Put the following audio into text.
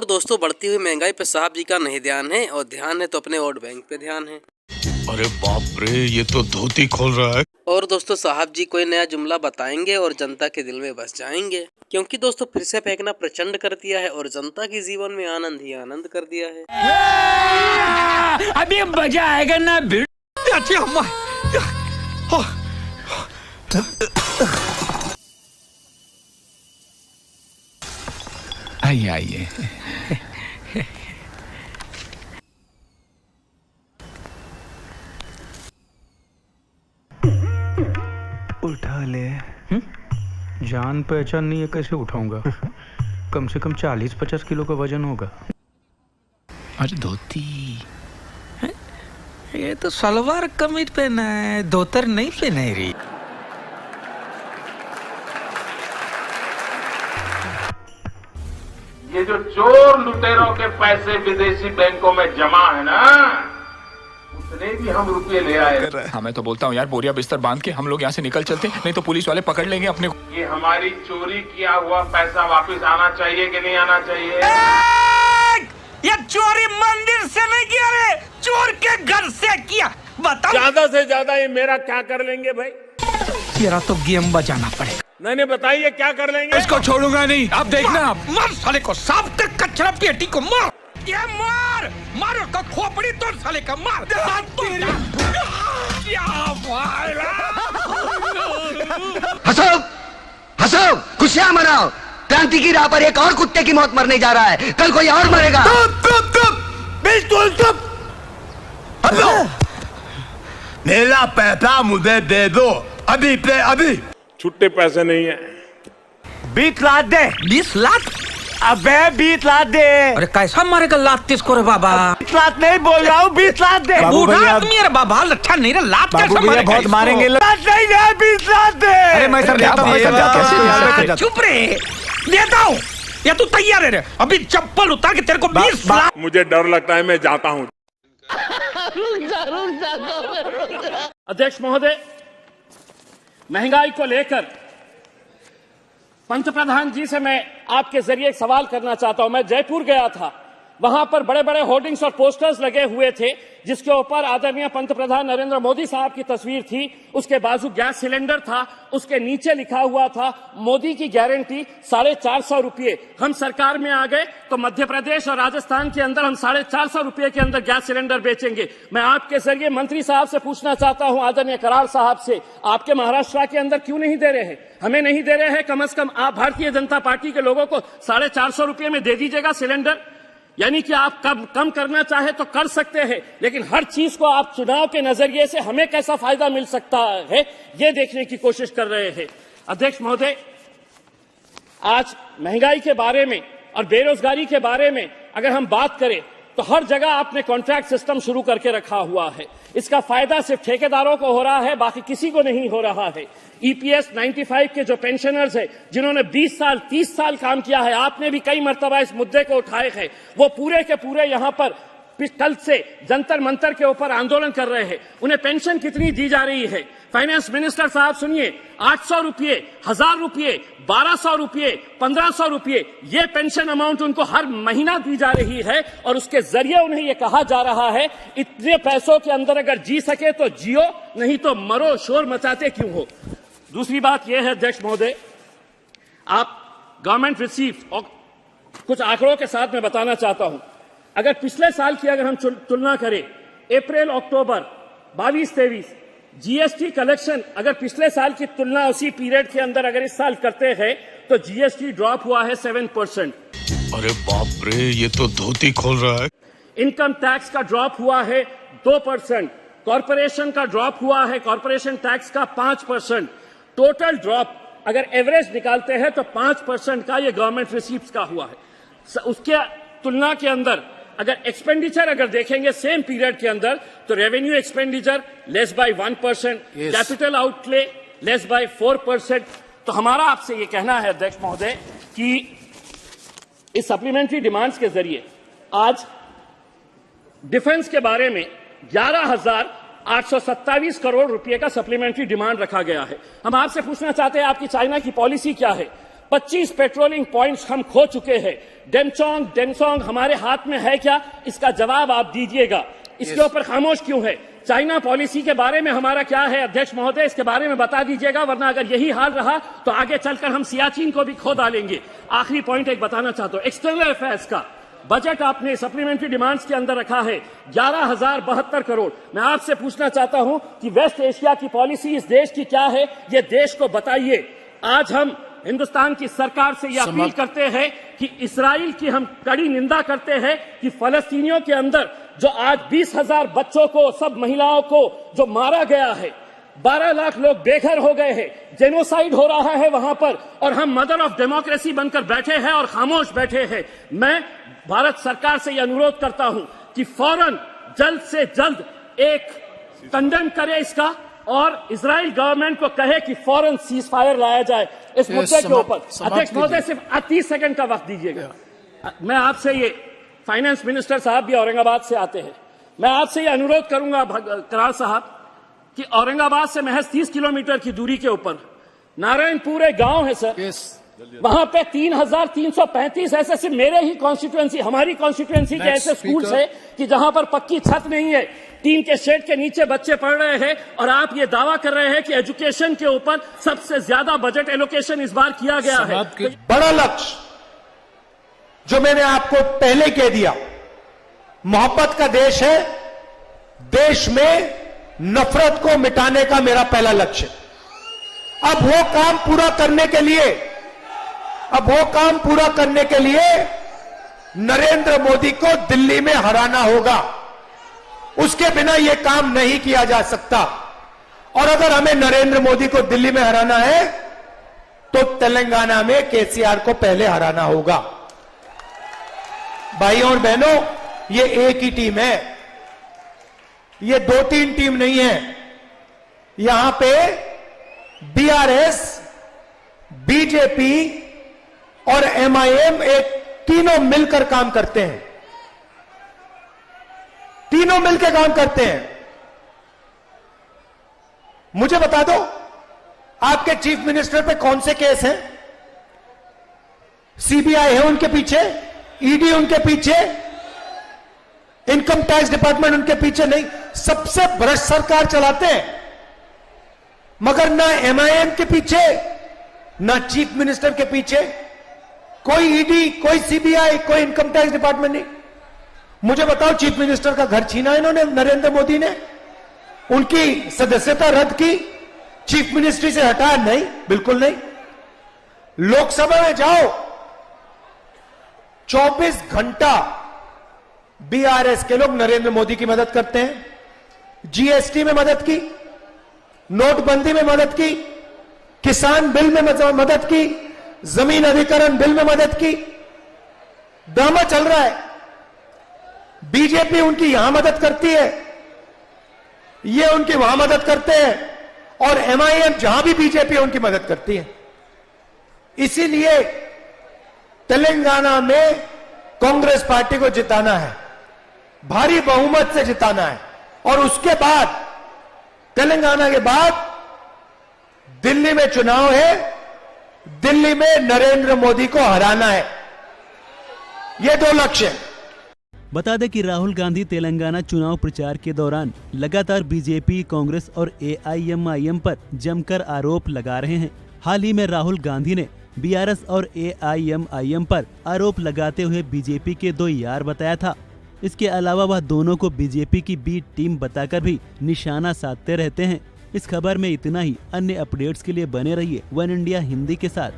दोस्तों बढ़ती हुई महंगाई पे साहब जी का नहीं ध्यान है, और ध्यान है तो अपने वोट बैंक पे ध्यान है। अरे बाप रे, ये तो धोती खोल रहा है। और दोस्तों साहब जी कोई नया जुमला बताएंगे और जनता के दिल में बस जाएंगे, क्योंकि दोस्तों फिर से फेंकना प्रचंड कर दिया है और जनता के जीवन में आनंद ही आनंद कर दिया है। अभी मजा आएगा ना भिड़। आइए आइए। उठा ले। जान पहचान नहीं है, कैसे उठाऊंगा? कम से कम 40-50 किलो का वजन होगा। अरे धोती, ये तो सलवार कमीज पहना है, धोतर नहीं पहना है रे। ये जो चोर लुटेरों के पैसे विदेशी बैंकों में जमा है ना, उतने भी हम रुपये ले आए। हाँ मैं तो बोलता हूँ यार, बोरिया बिस्तर बांध के हम लोग यहाँ से निकल चलते, नहीं तो पुलिस वाले पकड़ लेंगे अपने को। ये हमारी चोरी किया हुआ पैसा वापस आना चाहिए कि नहीं आना चाहिए? ये चोरी मंदिर से नहीं किया रे, चोर के घर से किया। बताओ ज्यादा से ज्यादा ये मेरा क्या कर लेंगे भाई? तेरा तो गेम बजाना पड़ेगा। नहीं बताइए क्या कर लेंगे? इसको छोड़ूंगा नहीं, आप देखना। मार साले को, सांप तक कचरा पेटी को मार। ये मार मार उसका खोपड़ी तोड़ साले का, मार। हंसो हंसो, खुशियां मनाओ। क्रांति की राह पर एक और कुत्ते की मौत मरने जा रहा है, कल कोई और मरेगा। बिल्कुल चुप। मेरा पैसा मुझे दे दो, अभी पे अभी। छुट्टे पैसे नहीं है। 20 लाख दे। 20 लाख? अबे 20 लाख दे। अरे कैसा मारेगा लात किसको रे बाबा? 20 लाख नहीं बोल रहा हूँ, 20 लाख दे। बूढ़ा आदमी है रे बाबा, लट्ठा नहीं रे, लात कैसा मारेगा? बहुत मारेंगे। 20 लाख दे। अरे मैं सर जाता हूँ। चुप रे, देता हूँ। या तू तैयार है रे? अभी चप्पल उतार के तेरे को 20 लाख। मुझे डर लगता है, मैं जाता हूँ। अध्यक्ष महोदय, महंगाई को लेकर पंतप्रधान जी से मैं आपके जरिए एक सवाल करना चाहता हूं। मैं जयपुर गया था, वहां पर बड़े बड़े होर्डिंग्स और पोस्टर्स लगे हुए थे जिसके ऊपर आदरणीय पंतप्रधान नरेंद्र मोदी साहब की तस्वीर थी, उसके बाजू गैस सिलेंडर था, उसके नीचे लिखा हुआ था मोदी की गारंटी 450 रुपये। हम सरकार में आ गए तो मध्य प्रदेश और राजस्थान के अंदर हम 450 रुपये के अंदर गैस सिलेंडर बेचेंगे। मैं आपके जरिए मंत्री साहब से पूछना चाहता हूं, आदरणीय कराड़ साहब से, आपके महाराष्ट्र के अंदर क्यों नहीं दे रहे हैं? हमें नहीं दे रहे हैं, कम से कम आप भारतीय जनता पार्टी के लोगों को 450 रुपये में दे दीजिएगा सिलेंडर। यानी कि आप कम करना चाहे तो कर सकते हैं, लेकिन हर चीज को आप चुनाव के नजरिए से हमें कैसा फायदा मिल सकता है ये देखने की कोशिश कर रहे हैं। अध्यक्ष महोदय, आज महंगाई के बारे में और बेरोजगारी के बारे में अगर हम बात करें तो हर जगह आपने कॉन्ट्रैक्ट सिस्टम शुरू करके रखा हुआ है। इसका फायदा सिर्फ ठेकेदारों को हो रहा है, बाकी किसी को नहीं हो रहा है। ईपीएस 95 के जो पेंशनर्स हैं, जिन्होंने 20 साल 30 साल काम किया है, आपने भी कई मर्तबा इस मुद्दे को उठाए हैं, वो पूरे के पूरे यहां पर कल से जंतर मंतर के ऊपर आंदोलन कर रहे हैं। उन्हें पेंशन कितनी दी जा रही है? फाइनेंस मिनिस्टर साहब सुनिए, 800 रुपये, 1000 रुपये, 1200 रुपये, 1500 रुपये, ये पेंशन अमाउंट उनको हर महीना दी जा रही है, और उसके जरिए उन्हें यह कहा जा रहा है इतने पैसों के अंदर अगर जी सके तो जियो, नहीं तो मरो, शोर मचाते क्यों हो। दूसरी बात यह है अध्यक्ष महोदय, आप गवर्नमेंट रिसीव्ड और कुछ आंकड़ों के साथ मैं बताना चाहता हूं। अगर पिछले साल की अगर हम तुलना करें, अप्रैल अक्टूबर 22-23 जीएसटी कलेक्शन अगर पिछले साल की तुलना उसी पीरियड के अंदर अगर इस साल करते हैं तो जीएसटी ड्रॉप हुआ है 7%। अरे बाप रे, ये तो धोती खोल रहा है। इनकम टैक्स का ड्रॉप हुआ है 2%, कॉर्पोरेशन का ड्रॉप हुआ है, कॉर्पोरेशन टैक्स का 5%। टोटल ड्रॉप अगर एवरेज निकालते हैं तो 5% का ये गवर्नमेंट रिसीव्स का हुआ है। उसके तुलना के अंदर अगर एक्सपेंडिचर अगर देखेंगे सेम पीरियड के अंदर तो revenue expenditure less bye 1%, capital outlay less bye 4%। तो हमारा आपसे ये कहना है अध्यक्ष महोदय कि इस सप्लीमेंट्री डिमांड्स के जरिए आज डिफेंस के बारे में 11,827 करोड़ रुपए का सप्लीमेंट्री डिमांड रखा गया है। हम आपसे पूछना चाहते हैं आपकी चाइना की पॉलिसी क्या है? 25 पेट्रोलिंग पॉइंट्स हम खो चुके हैं। डेमसोंग हमारे हाथ में है क्या? इसका जवाब आप दीजिएगा। इसके ऊपर खामोश क्यों है? चाइना पॉलिसी के बारे में हमारा क्या है अध्यक्ष महोदय, इसके बारे में बता दीजिएगा, वरना अगर यही हाल रहा तो आगे चलकर हम सियाचिन को भी खो डालेंगे। आखिरी पॉइंट एक बताना चाहता हूं, एक्सटर्नल अफेयर्स का बजट आपने सप्लीमेंट्री डिमांड्स के अंदर रखा है 11,072 करोड़। मैं आपसे पूछना चाहता हूं कि वेस्ट एशिया की पॉलिसी इस देश की क्या है, ये देश को बताइए। आज हम हिंदुस्तान की सरकार से यह अपील करते हैं कि इस्राइल की हम कड़ी निंदा करते हैं कि फलस्तीनियों के अंदर जो आज 20,000 बच्चों को, सब महिलाओं को जो मारा गया है, 12 लाख लोग बेघर हो गए हैं, जेनोसाइड हो रहा है वहां पर, और हम मदर ऑफ डेमोक्रेसी बनकर बैठे हैं और खामोश बैठे हैं। मैं भारत सरकार से यह अनुरोध करता हूं कि फौरन जल्द से जल्द एक कंडेम करे इसका, और इजराइल गवर्नमेंट को कहे कि फौरन सीज फायर लाया जाए इस मुद्दे के ऊपर। अध्यक्ष महोदय सिर्फ 30 सेकंड का वक्त दीजिएगा। मैं आपसे ये, फाइनेंस मिनिस्टर साहब भी औरंगाबाद से आते हैं, मैं आपसे ये अनुरोध करूंगा करार साहब कि औरंगाबाद से महज 30 किलोमीटर की दूरी के ऊपर नारायणपुर एक गांव है सर, वहां पे 3,335 ऐसे सिर्फ मेरे ही कॉन्स्टिट्यूएंसी, हमारी कॉन्स्टिट्यूएंसी के ऐसे स्कूल्स है कि जहां पर पक्की छत नहीं है, टीन के शेड के नीचे बच्चे पढ़ रहे हैं, और आप ये दावा कर रहे हैं कि एजुकेशन के ऊपर सबसे ज्यादा बजट एलोकेशन इस बार किया गया है। बड़ा लक्ष्य जो मैंने आपको पहले कह दिया, मोहब्बत का देश है, देश में नफरत को मिटाने का मेरा पहला लक्ष्य। अब वो काम पूरा करने के लिए नरेंद्र मोदी को दिल्ली में हराना होगा। उसके बिना यह काम नहीं किया जा सकता। और अगर हमें नरेंद्र मोदी को दिल्ली में हराना है तो तेलंगाना में केसीआर को पहले हराना होगा। भाइयों और बहनों, ये एक ही टीम है, ये 2-3 टीम नहीं है। यहां पे बीआरएस, बीजेपी और एमआईएम एक तीनों मिलकर काम करते हैं, तीनों मिलकर काम करते हैं। मुझे बता दो, आपके चीफ मिनिस्टर पे कौन से केस हैं? सीबीआई है उनके पीछे, ईडी उनके पीछे, इनकम टैक्स डिपार्टमेंट उनके पीछे नहीं। सबसे भ्रष्ट सरकार चलाते हैं, मगर ना एमआईएम के पीछे, ना चीफ मिनिस्टर के पीछे कोई ईडी, कोई सीबीआई, कोई इनकम टैक्स डिपार्टमेंट नहीं। मुझे बताओ, चीफ मिनिस्टर का घर छीना इन्होंने, नरेंद्र मोदी ने, उनकी सदस्यता रद्द की, चीफ मिनिस्ट्री से हटाया? नहीं, बिल्कुल नहीं। लोकसभा में जाओ, 24 घंटा बीआरएस के लोग नरेंद्र मोदी की मदद करते हैं। जीएसटी में मदद की, नोटबंदी में मदद की, किसान बिल में मदद की, जमीन अधिग्रहण बिल में मदद की। ड्रामा चल रहा है। बीजेपी उनकी यहां मदद करती है, ये उनकी वहां मदद करते हैं, और एमआईएम जहां भी बीजेपी उनकी मदद करती है। इसीलिए तेलंगाना में कांग्रेस पार्टी को जिताना है, भारी बहुमत से जिताना है, और उसके बाद तेलंगाना के बाद दिल्ली में चुनाव है, दिल्ली में नरेंद्र मोदी को हराना है। ये 2 लक्ष्य हैं। बता दें कि राहुल गांधी तेलंगाना चुनाव प्रचार के दौरान लगातार बीजेपी, कांग्रेस और एआईएमआईएम पर जमकर आरोप लगा रहे हैं। हाल ही में राहुल गांधी ने बीआरएस और एआईएमआईएम पर आरोप लगाते हुए बीजेपी के 2 यार बताया था। इसके अलावा वह दोनों को बीजेपी की बी टीम बताकर भी निशाना साधते रहते हैं। इस खबर में इतना ही। अन्य अपडेट्स के लिए बने रहिए वन इंडिया हिंदी के साथ।